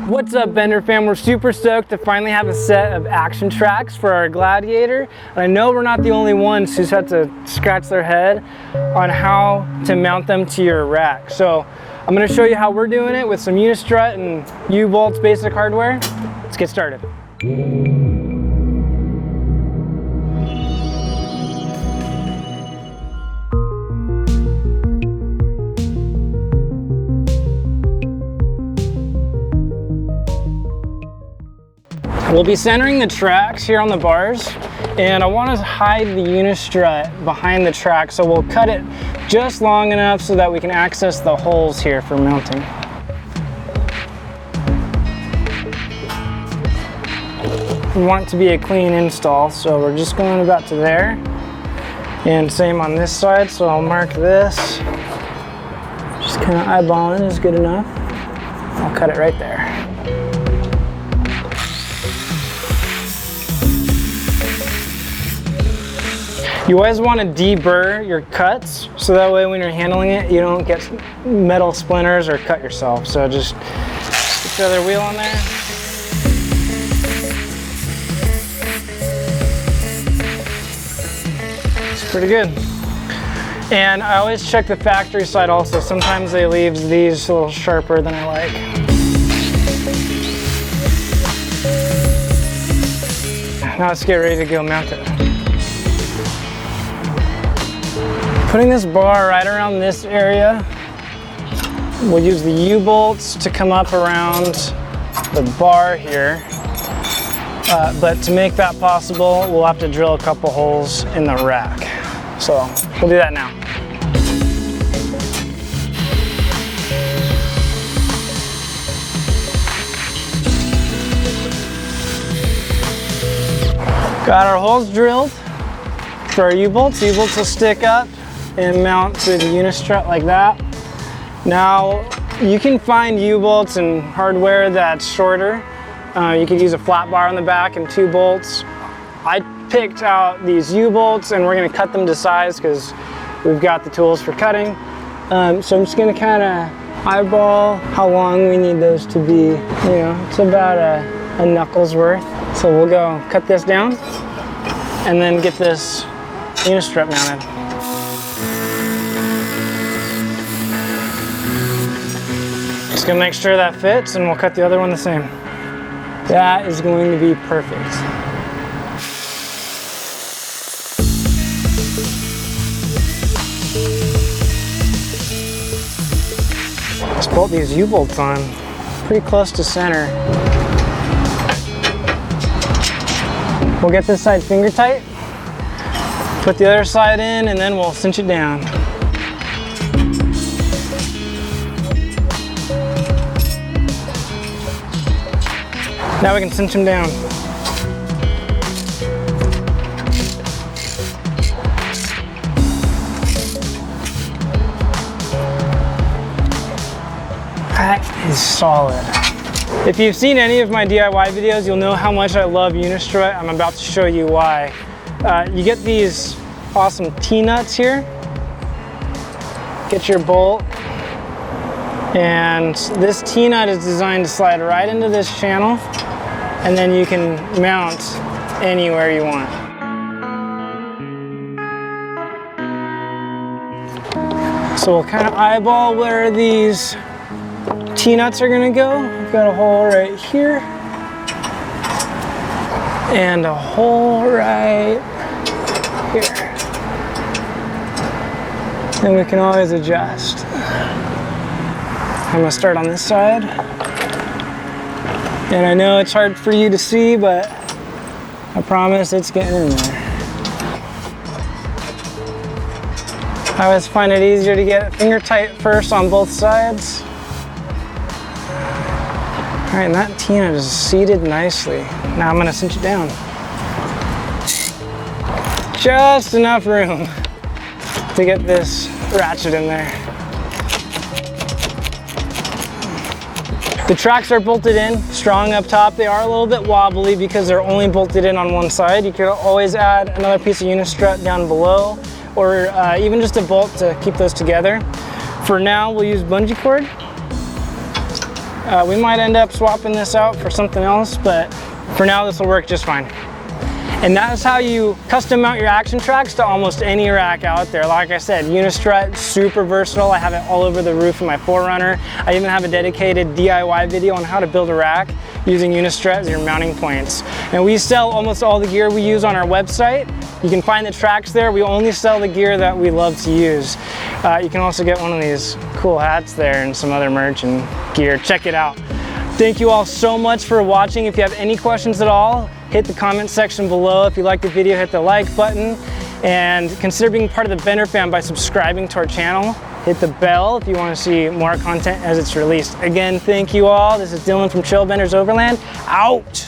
What's up, Bender fam? We're super stoked to finally have a set of ActionTrax for our Gladiator. And I know we're not the only ones who's had to scratch their head on how to mount them to your rack. So I'm going to show you how we're doing it with some unistrut and U-bolts basic hardware. Let's get started. We'll be centering the tracks here on the bars, and I want to hide the unistrut behind the track, so we'll cut it just long enough so that we can access the holes here for mounting. We want it to be a clean install, so we're just going about to there. And same on this side, so I'll mark this. Just kind of eyeballing is good enough. I'll cut it right there. You always want to deburr your cuts, so that way when you're handling it, you don't get metal splinters or cut yourself. So just get your other wheel on there. It's pretty good. And I always check the factory side also. Sometimes they leave these a little sharper than I like. Now let's get ready to go mount it. Putting this bar right around this area, we'll use the U-bolts to come up around the bar here. But to make that possible, we'll have to drill a couple holes in the rack. So we'll do that now. Got our holes drilled for our U-bolts. The U-bolts will stick up and mount to the unistrut like that. Now, you can find U-bolts and hardware that's shorter. You could use a flat bar on the back and 2 bolts. I picked out these U-bolts and we're gonna cut them to size because we've got the tools for cutting. So I'm just gonna kind of eyeball how long we need those to be. You know, it's about a knuckle's worth. So we'll go cut this down and then get this unistrut mounted. Just gonna make sure that fits and we'll cut the other one the same. That is going to be perfect. Let's bolt these U-bolts on pretty close to center. We'll get this side finger tight, put the other side in, and then we'll cinch it down. Now we can cinch them down. That is solid. If you've seen any of my DIY videos, you'll know how much I love unistrut. I'm about to show you why. You get these awesome T-nuts here. Get your bolt. And this T-nut is designed to slide right into this channel, and then you can mount anywhere you want. So we'll kind of eyeball where these T-nuts are gonna go. We've got a hole right here, and a hole right here. And we can always adjust. I'm gonna start on this side. And I know it's hard for you to see, but I promise it's getting in there. I always find it easier to get finger tight first on both sides. All right, and that T-nut is seated nicely. Now I'm gonna cinch it down. Just enough room to get this ratchet in there. The tracks are bolted in, strong up top. They are a little bit wobbly because they're only bolted in on one side. You can always add another piece of unistrut down below, or even just a bolt to keep those together. For now, we'll use bungee cord. We might end up swapping this out for something else, but for now this will work just fine. And that's how you custom mount your ActionTrax to almost any rack out there. Like I said, unistrut, super versatile. I have it all over the roof of my 4Runner. I even have a dedicated DIY video on how to build a rack using unistrut as your mounting points. And we sell almost all the gear we use on our website. You can find the tracks there. We only sell the gear that we love to use. You can also get one of these cool hats there and some other merch and gear. Check it out. Thank you all so much for watching. If you have any questions at all, hit the comment section below. If you liked the video, hit the like button. And consider being part of the Bender fam by subscribing to our channel. Hit the bell if you want to see more content as it's released. Again, thank you all. This is Dylan from Trail Benders Overland. Out!